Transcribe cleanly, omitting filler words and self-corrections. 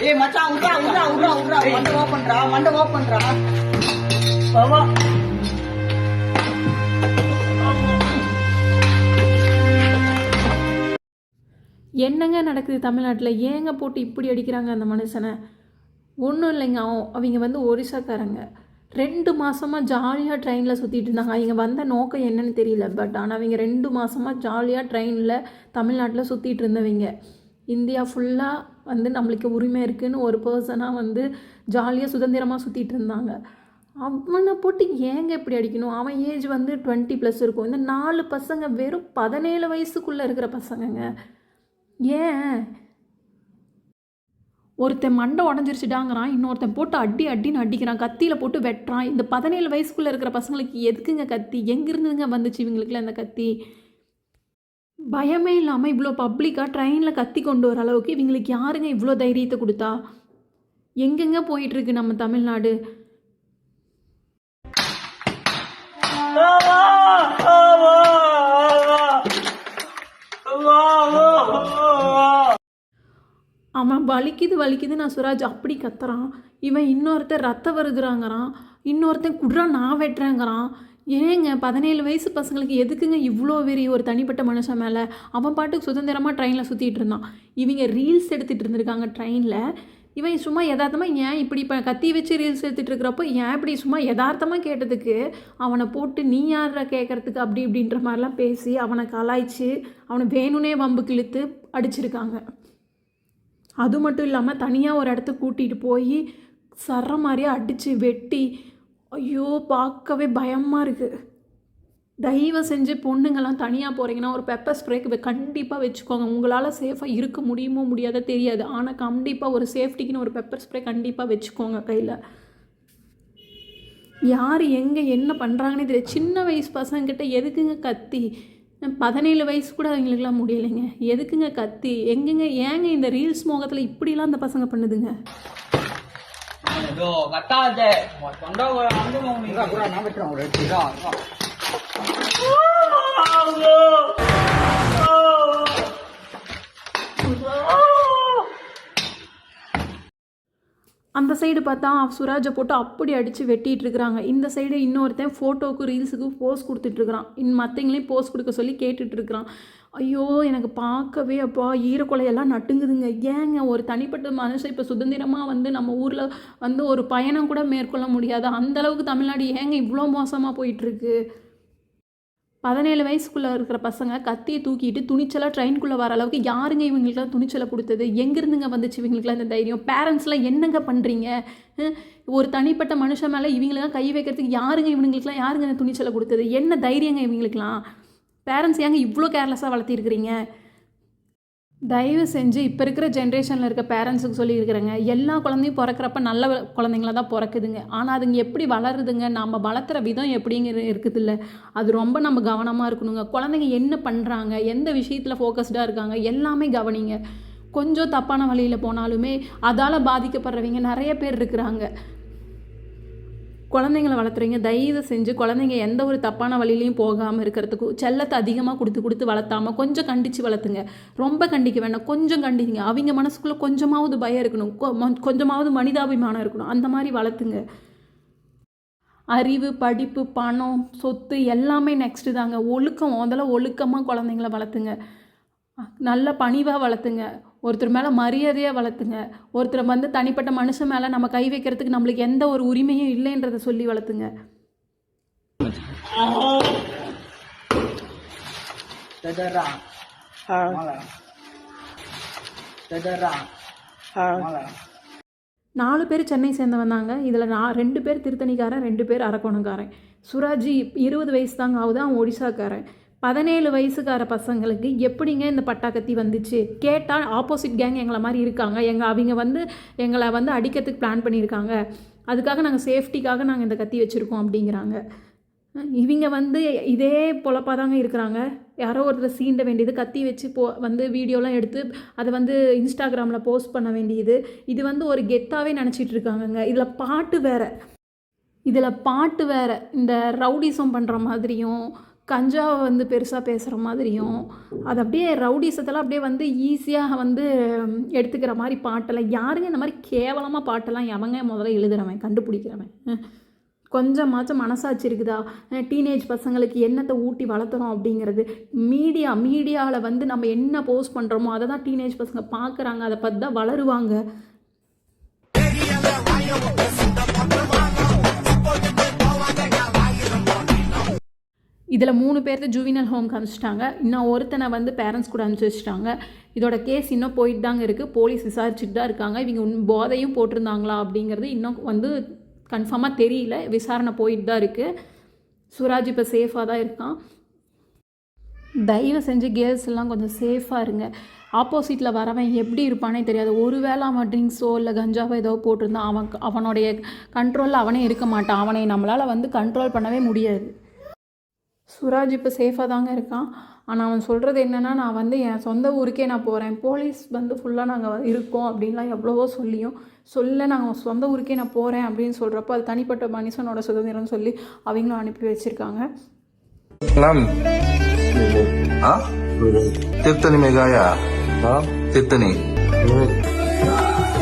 ஏய் மச்சான் உட்றா உட்றா உட்றா உட்றா மண்டை ஓபன்டா பாவா என்னங்க நடக்குது தமிழ்நாட்டில்? ஏங்க போட்டு இப்படி அடிக்கிறாங்க அந்த மனுஷனை? ஒன்றும் இல்லைங்க, அவங்க வந்து ஒரிசாக்காரங்க. 2 மாதமாக ஜாலியாக ட்ரெயினில் சுற்றிட்டு இருந்தாங்க. அவங்க வந்த நோக்கம் என்னன்னு தெரியல. பட் ஆனால் அவங்க 2 மாதமாக ஜாலியாக ட்ரெயினில் தமிழ்நாட்டில் சுற்றிட்டு இருந்தவங்க. இந்தியா ஃபுல்லாக வந்து நம்மளுக்கு உரிமை இருக்குதுன்னு ஒரு பர்சனாக வந்து ஜாலியாக சுதந்திரமாக சுற்றிட்டு இருந்தாங்க. அவனை போட்டு ஏங்க இப்படி அடிக்கணும்? அவன் ஏஜ் வந்து 20+ இருக்கும். இந்த 4 பசங்க வெறும் 17 வயசுக்குள்ளே இருக்கிற பசங்கங்க. ஏன் ஒருத்தன் மண்டை உடஞ்சிருச்சுடாங்கிறான், இன்னொருத்தன் போட்டு அடின்னு அடிக்கிறான், கத்தியில் போட்டு வெட்டுறான். இந்த 17 வயசுக்குள்ளே இருக்கிற பசங்களுக்கு எதுக்குங்க கத்தி? எங்கேருந்துங்க வந்துச்சு இவங்களுக்குலாம் இந்த கத்தி? பயமே இல்லாமல் இவ்வளோ பப்ளிக்காக ட்ரெயினில் கத்தி கொண்டு வர அளவுக்கு இவங்களுக்கு யாருங்க இவ்வளோ தைரியத்தை கொடுத்தா? எங்கெங்க போயிட்டுருக்கு நம்ம தமிழ்நாடு? அவன் வலிக்குது நான் சுராஜ் அப்படி கத்துறான். இவன் இன்னொருத்தன் ரத்தம் வருதுறாங்கிறான், இன்னொருத்தன் குட்ரா நான் வெட்டுறேங்கிறான். ஏங்க 17 வயசு பசங்களுக்கு எதுக்குங்க இவ்வளோ வெறி ஒரு தனிப்பட்ட மனுஷன் மேலே? அவன் பாட்டுக்கு சுதந்திரமாக ட்ரெயினில் சுற்றிட்டு இருந்தான். இவங்க ரீல்ஸ் எடுத்துகிட்டு இருந்திருக்காங்க ட்ரெயினில். இவன் சும்மா யதார்த்தமாக ஏன் இப்படி இப்போ கத்தி வச்சு ரீல்ஸ் எடுத்துகிட்டு இருக்கிறப்போ ஏன் இப்படி சும்மா யதார்த்தமாக கேட்டதுக்கு அவனை போட்டு நீ யார கேட்குறதுக்கு அப்படி இப்படின்ற மாதிரிலாம் பேசி அவனை கலாய்ச்சி அவனை வேணும்னே வம்புக்கு இழுத்து அடிச்சிருக்காங்க. அது மட்டும் இல்லாமல் தனியாக ஒரு இடத்துக்கு கூட்டிகிட்டு போய் சர்ற மாதிரியே அடித்து வெட்டி, ஐயோ பார்க்கவே பயமாக இருக்குது. தயவு செஞ்சு பொண்ணுங்கள்லாம் தனியாக போகிறீங்கன்னா ஒரு பெப்பர் ஸ்ப்ரேக்கு கண்டிப்பாக வச்சுக்கோங்க. உங்களால் சேஃபாக இருக்க முடியுமோ முடியாத தெரியாது, ஆனால் கண்டிப்பாக ஒரு சேஃப்டிக்குன்னு ஒரு பெப்பர் ஸ்ப்ரே கண்டிப்பாக வச்சுக்கோங்க கையில். யார் எங்கே என்ன பண்ணுறாங்கன்னே தெரியாது. சின்ன வயசு பசங்கிட்ட எதுக்குங்க கத்தி? 17 வயசு கூட அவங்களுக்குலாம் முடியலைங்க, எதுக்குங்க கத்தி? எங்கெங்க ஏங்க இந்த ரீல்ஸ் மோகத்தில் இப்படிலாம் அந்த பசங்க பண்ணுதுங்க? அந்த சைடு பார்த்தா சுராஜை போட்டு அப்படி அடித்து வெட்டிகிட்டு இருக்கிறாங்க. இந்த சைடு இன்னொருத்தன் ஃபோட்டோவுக்கு ரீல்ஸுக்கு போஸ் கொடுத்துட்ருக்குறான். மற்றவங்களையும் போஸ் கொடுக்க சொல்லி கேட்டுட்ருக்குறான். ஐயோ எனக்கு பார்க்கவே அப்பா ஈரக்குலையெல்லாம் நட்டுங்குதுங்க. ஏங்க ஒரு தனிப்பட்ட மனுஷன் இப்போ சுதந்திரமாக வந்து நம்ம ஊரில் வந்து ஒரு பயணம் கூட மேற்கொள்ள முடியாது அந்தளவுக்கு தமிழ்நாடு ஏங்க இவ்வளோ மோசமாக போயிட்டுருக்கு? 17 வயசுக்குள்ளே இருக்கிற பசங்க கத்தியை தூக்கிட்டு துணிச்சலாக ட்ரெயின்குள்ளே வர அளவுக்கு யாருங்க இவங்களுக்குலாம் துணிச்சலை கொடுத்தது? எங்கேருந்துங்க வந்துச்சு இவங்களுக்குலாம் இந்த தைரியம்? பேரண்ட்ஸ்லாம் என்னங்க பண்ணுறீங்க? ஒரு தனிப்பட்ட மனுஷன் மேலே இவங்களுக்குலாம் கை வைக்கிறதுக்கு இவங்களுக்குலாம் யாருங்க இந்த துணிச்சலை கொடுத்தது? என்ன தைரியங்க இவங்களுக்குலாம்? பேரண்ட்ஸ் ஏங்க இவ்வளோ கேர்லெஸ்ஸாக வளர்த்திருக்கிறீங்க? தயவு செஞ்சு இப்போ இருக்கிற ஜென்ரேஷனில் இருக்க பேரண்ட்ஸுக்கு சொல்லியிருக்கிறேங்க, எல்லா குழந்தையும் பிறக்கிறப்ப நல்ல குழந்தைங்கள தான் பிறக்குதுங்க. ஆனால் அதுங்க எப்படி வளருதுங்க, நம்ம வளர்த்துற விதம் எப்படிங்கிற இருக்குது இல்லை, அது ரொம்ப நம்ம கவனமாக இருக்கணுங்க. குழந்தைங்க என்ன பண்ணுறாங்க, எந்த விஷயத்தில் ஃபோக்கஸ்டாக இருக்காங்க, எல்லாமே கவனிங்க. கொஞ்சம் தப்பான வழியில் போனாலுமே அதால் பாதிக்கப்படுறவங்க நிறைய பேர் இருக்கிறாங்க. குழந்தைங்கள வளர்த்துறீங்க, தயவு செஞ்சு குழந்தைங்க எந்த ஒரு தப்பான வழியிலையும் போகாமல் இருக்கிறதுக்கு செல்லத்தை அதிகமாக கொடுத்து வளர்த்தாமல் கொஞ்சம் கண்டித்து வளர்த்துங்க. ரொம்ப கண்டிக்க வேண்டாம், கொஞ்சம் கண்டிங்க. அவங்க மனசுக்குள்ளே கொஞ்சமாவது பயம் இருக்கணும், கொஞ்சமாவது மனிதாபிமானம் இருக்கணும். அந்த மாதிரி வளர்த்துங்க. அறிவு, படிப்பு, பணம், சொத்து எல்லாமே நெக்ஸ்ட்டு தாங்க. ஒழுக்கம், முதல்ல ஒழுக்கமாக குழந்தைங்கள வளர்த்துங்க. நல்ல பணிவாக வளர்த்துங்க. ஒருத்தர் மேலே மரியாதையாக வளர்த்துங்க. ஒருத்தரை வந்து தனிப்பட்ட மனுஷன் மேலே நம்ம கை வைக்கிறதுக்கு நம்மளுக்கு எந்த ஒரு உரிமையும் இல்லைன்றதை சொல்லி வளர்த்துங்க. நாலு பேர் சென்னை சேர்ந்தவன் தாங்க. இதில் 2 பேர் திருத்தணிக்காரன், 2 பேர் அரக்கோணக்காரன். சுராஜி 20 வயசு தாங்க ஆகுது, அவன் ஒடிசாக்காரன். 17 வயசுக்கார பசங்களுக்கு எப்படிங்க இந்த பட்டாக்கத்தி வந்துச்சு? கேட்டால் ஆப்போசிட் கேங் எங்களை மாதிரி இருக்காங்க, அவங்க வந்து எங்களை வந்து அடிக்கிறதுக்கு பிளான் பண்ணியிருக்காங்க, அதுக்காக நாங்கள் சேஃப்டிக்காக நாங்கள் இந்த கத்தி வச்சுருக்கோம் அப்படிங்கிறாங்க. இவங்க வந்து இதே பொழப்பாக தாங்க இருக்கிறாங்க. யாரோ ஒருத்தர் சீண்ட வேண்டியது, கத்தி வச்சு வந்து வீடியோலாம் எடுத்து அதை வந்து இன்ஸ்டாகிராமில் போஸ்ட் பண்ண வேண்டியது, இது வந்து ஒரு கெத்தாகவே நினச்சிட்டு இருக்காங்கங்க. இதில் பாட்டு வேறு, இந்த ரவுடிசம் பண்ணுற மாதிரியும் கஞ்சாவை வந்து பெருசாக பேசுகிற மாதிரியும் அது அப்படியே ரவுடிசத்தெல்லாம் அப்படியே வந்து ஈஸியாக வந்து எடுத்துக்கிற மாதிரி பாட்டெல்லாம் யாருங்க இந்த மாதிரி கேவலமாக பாட்டெல்லாம் எவங்க முதல்ல எழுதுறவன் கண்டுபிடிக்கிறவன் கொஞ்சமாச்சும் மனசாட்சி இருக்குதா? டீனேஜ் பசங்களுக்கு என்னத்தை ஊட்டி வளர்த்துறோம் அப்படிங்கிறது. மீடியாவில் வந்து நம்ம என்ன போஸ்ட் பண்ணுறோமோ அதை தான் டீனேஜ் பசங்க பார்க்குறாங்க, அதை பார்த்து தான் வளருவாங்க. இதில் 3 பேர்த்து ஜூவினல் ஹோம்க்கு அனுப்பிச்சிட்டாங்க. இன்னும் ஒருத்தனை வந்து பேரண்ட்ஸ் கூட அனுப்பிச்சி வச்சுட்டாங்க. இதோட கேஸ் இன்னும் போயிட்டு தாங்க இருக்குது. போலீஸ் விசாரிச்சுட்டு தான் இருக்காங்க. இவங்க போதையும் போட்டிருந்தாங்களா அப்படிங்கிறது இன்னும் வந்து கன்ஃபார்மாக தெரியல. விசாரணை போயிட்டு தான் இருக்குது. சுராஜ் இப்போ சேஃபாக தான் இருக்கான். தயவு செஞ்சு கேர்ள்ஸ் எல்லாம் கொஞ்சம் சேஃபாக இருங்க. ஆப்போசிட்டில் வரவன் எப்படி இருப்பானே தெரியாது. ஒருவேளை அவன் ட்ரிங்க்ஸோ இல்லை கஞ்சாவோ ஏதோ போட்டிருந்தான் அவனுடைய கண்ட்ரோலில் அவனே இருக்க மாட்டான். அவனை நம்மளால் வந்து கண்ட்ரோல் பண்ணவே முடியாது. சுராஜ் இப்போ சேஃபாக தாங்க இருக்கான். ஆனால் அவன் சொல்கிறது என்னென்னா, நான் வந்து என் சொந்த ஊருக்கே நான் போகிறேன், போலீஸ் வந்து ஃபுல்லாக நாங்கள் இருக்கோம் அப்படின்லாம் எவ்வளவோ நாங்கள் சொந்த ஊருக்கே நான் போகிறேன் அப்படின்னு சொல்கிறப்போ அது தனிப்பட்ட மனுஷனோட சுதந்திரம்னு சொல்லி அவங்களும் அனுப்பி வச்சுருக்காங்க. तीर्थनी में गया तीर्थनी